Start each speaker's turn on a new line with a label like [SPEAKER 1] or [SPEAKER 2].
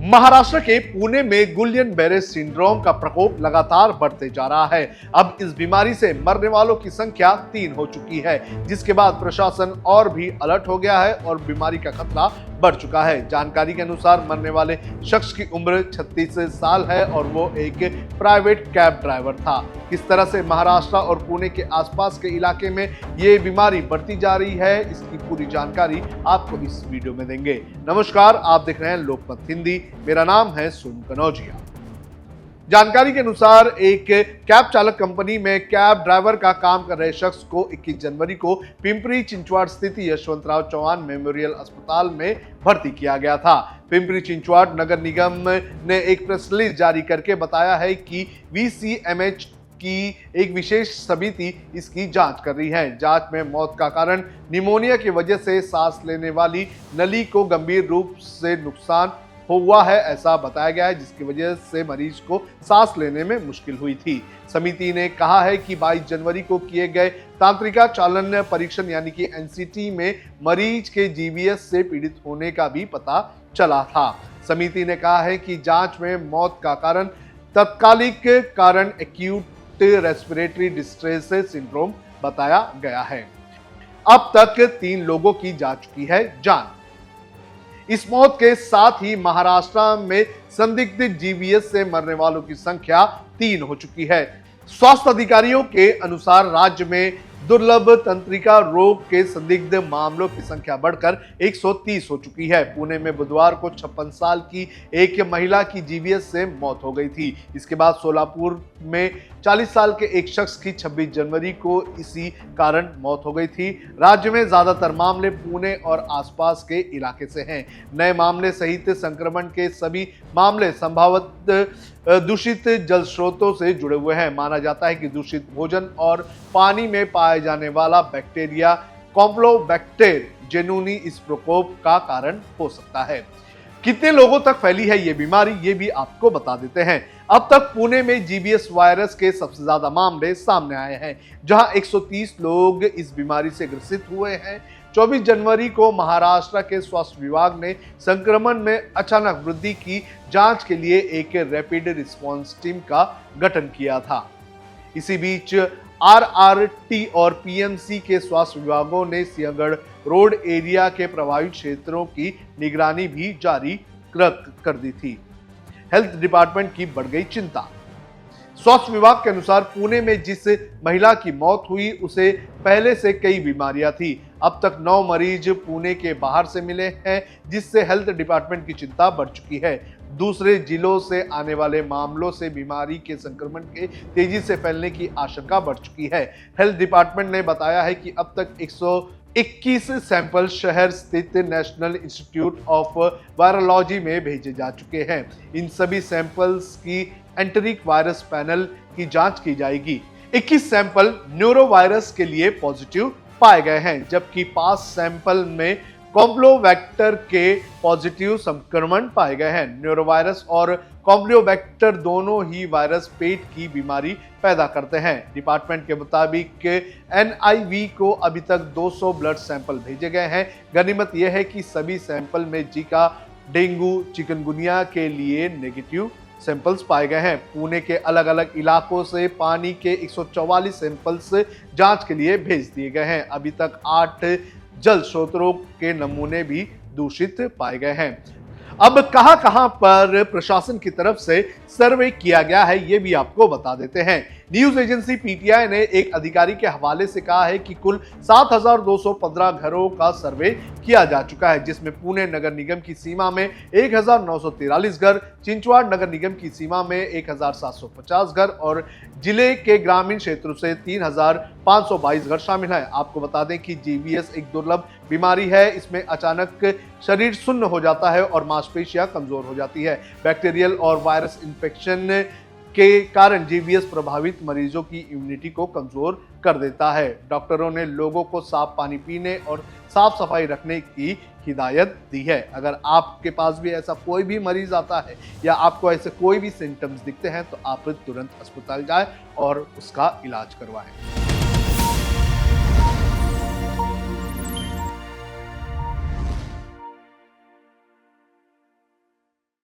[SPEAKER 1] महाराष्ट्र के पुणे में गुलियन बेरे सिंड्रोम का प्रकोप लगातार बढ़ते जा रहा है। अब इस बीमारी से मरने वालों की संख्या 3 हो चुकी है, जिसके बाद प्रशासन और भी अलर्ट हो गया है और बीमारी का खतरा बढ़ चुका है। जानकारी के अनुसार मरने वाले शख्स की उम्र 36 साल है और वो एक प्राइवेट कैब ड्राइवर था। किस तरह से महाराष्ट्र और पुणे के आसपास के इलाके में ये बीमारी बढ़ती जा रही है, इसकी पूरी जानकारी आपको इस वीडियो में देंगे। नमस्कार, आप देख रहे हैं लोकमत हिंदी। मेरा नाम है सोनू कनौजिया। जानकारी के अनुसार एक कैब चालक कंपनी में कैब ड्राइवर का काम कर रहे शख्स को 21 जनवरी को पिंपरी चिंचवाड़ स्थित यशवंतराव चौहान मेमोरियल अस्पताल में भर्ती किया गया था। पिंपरी चिंचवाड़ नगर निगम ने एक प्रेस रिलीज जारी करके बताया है कि VCMH की एक विशेष समिति इसकी जांच कर रही है। जांच में मौत का कारण निमोनिया की वजह से सांस लेने वाली नली को गंभीर रूप से नुकसान हुआ है, ऐसा बताया गया है, जिसकी वजह से मरीज को सांस लेने में मुश्किल हुई थी। समिति ने कहा है कि 22 जनवरी को किए गए तांत्रिका चालन परीक्षण यानी कि NCT में मरीज के GBS से पीड़ित होने का भी पता चला था। समिति ने कहा है कि जांच में मौत का कारण तत्कालिक कारण एक्यूट रेस्पिरेटरी डिस्ट्रेस सिंड्रोम बताया गया है। अब तक 3 लोगों की जा चुकी है जान। इस मौत के साथ ही महाराष्ट्र में संदिग्ध GBS से मरने वालों की संख्या 3 हो चुकी है। स्वास्थ्य अधिकारियों के अनुसार राज्य में दुर्लभ तंत्रिका रोग के संदिग्ध मामलों की संख्या बढ़कर 130 हो चुकी है। पुणे में बुधवार को 56 साल की एक महिला की GBS से मौत हो गई थी। इसके बाद सोलापुर में 40 साल के एक शख्स की 26 जनवरी को इसी कारण मौत हो गई थी। राज्य में ज्यादातर मामले पुणे और आसपास के इलाके से हैं। नए मामले सहित संक्रमण के सभी मामले संभावित दूषित जल स्रोतों से जुड़े हुए हैं। माना जाता है कि दूषित भोजन और पानी में पाए जाने वाला बैक्टीरिया कॉम्प्लोबैक्टर जेनुनी इस प्रकोप का कारण हो सकता है। कितने लोगों तक फैली है ये बीमारी, ये भी आपको बता देते हैं। अब तक पुणे में GBS वायरस के सबसे ज्यादा मामले सामने आए हैं, जहां 130 लोग इस बीमारी से ग्रसित हुए हैं। 24 जनवरी को महाराष्ट्र के स्वास्थ्य विभाग ने संक्रमण में अचानक वृद्धि की जांच के लिए एक रैपिड रिस्पांस टीम का गठन किया था। इसी बीच RRT और PMC के स्वास्थ्य विभागों ने सिंहगढ़ रोड एरिया के प्रभावित क्षेत्रों की निगरानी भी जारी कर दी थी। हेल्थ डिपार्टमेंट की बढ़ गई चिंता। स्वास्थ्य विभाग के अनुसार पुणे में जिस महिला की मौत हुई उसे पहले से कई बीमारियां थी। अब तक 9 मरीज पुणे के बाहर से मिले हैं, जिससे हेल्थ डिपार्टमेंट की चिंता बढ़ चुकी है। दूसरे जिलों से आने वाले मामलों से बीमारी के संक्रमण के तेजी से फैलने की आशंका बढ़ चुकी है। हेल्थ डिपार्टमेंट ने बताया है कि अब तक 121 सैंपल शहर स्थित नेशनल इंस्टीट्यूट ऑफ वायरोलॉजी में भेजे जा चुके हैं। इन सभी सैंपल्स की एंटेरिक वायरस पैनल की जांच की जाएगी। 21 सैंपल न्यूरोवायरस के लिए पॉजिटिव पाए गए हैं, जबकि 5 सैंपल में कॉम्प्लोबैक्टर के पॉजिटिव संक्रमण पाए गए हैं। न्यूरोवायरस और कॉम्प्लोबैक्टर दोनों ही वायरस पेट की बीमारी पैदा करते हैं। डिपार्टमेंट के मुताबिक NIV को अभी तक 200 ब्लड सैंपल भेजे गए हैं। गनीमत यह है कि सभी सैंपल में जीका, डेंगू, चिकनगुनिया के लिए नेगेटिव सैंपल्स पाए गए हैं। पुणे के अलग अलग इलाकों से पानी के 144 सैंपल्स जांच के लिए भेज दिए गए हैं। अभी तक 8 जल स्रोतों के नमूने भी दूषित पाए गए हैं। अब कहां पर प्रशासन की तरफ से सर्वे किया गया है, ये भी आपको बता देते हैं। न्यूज एजेंसी PTI ने एक अधिकारी के हवाले से कहा है कि कुल 7215 घरों का सर्वे किया जा चुका है, जिसमें पुणे नगर निगम की सीमा में 1943 घर, चिंचवाड़ नगर निगम की सीमा में 1750 घर और जिले के ग्रामीण क्षेत्रों से 3522 घर शामिल हैं। आपको बता दें कि GBS एक दुर्लभ बीमारी है। इसमें अचानक शरीर सुन्न हो जाता है और मांसपेशियां कमजोर हो जाती है। बैक्टीरियल और वायरस इन्फेक्शन के कारण GBS प्रभावित मरीजों की इम्यूनिटी को कमजोर कर देता है। डॉक्टरों ने लोगों को साफ पानी पीने और साफ सफाई रखने की हिदायत दी है। अगर आपके पास भी ऐसा कोई भी मरीज आता है या आपको ऐसे कोई भी सिम्टम्स दिखते हैं तो आप तुरंत अस्पताल जाएं और उसका इलाज करवाएं।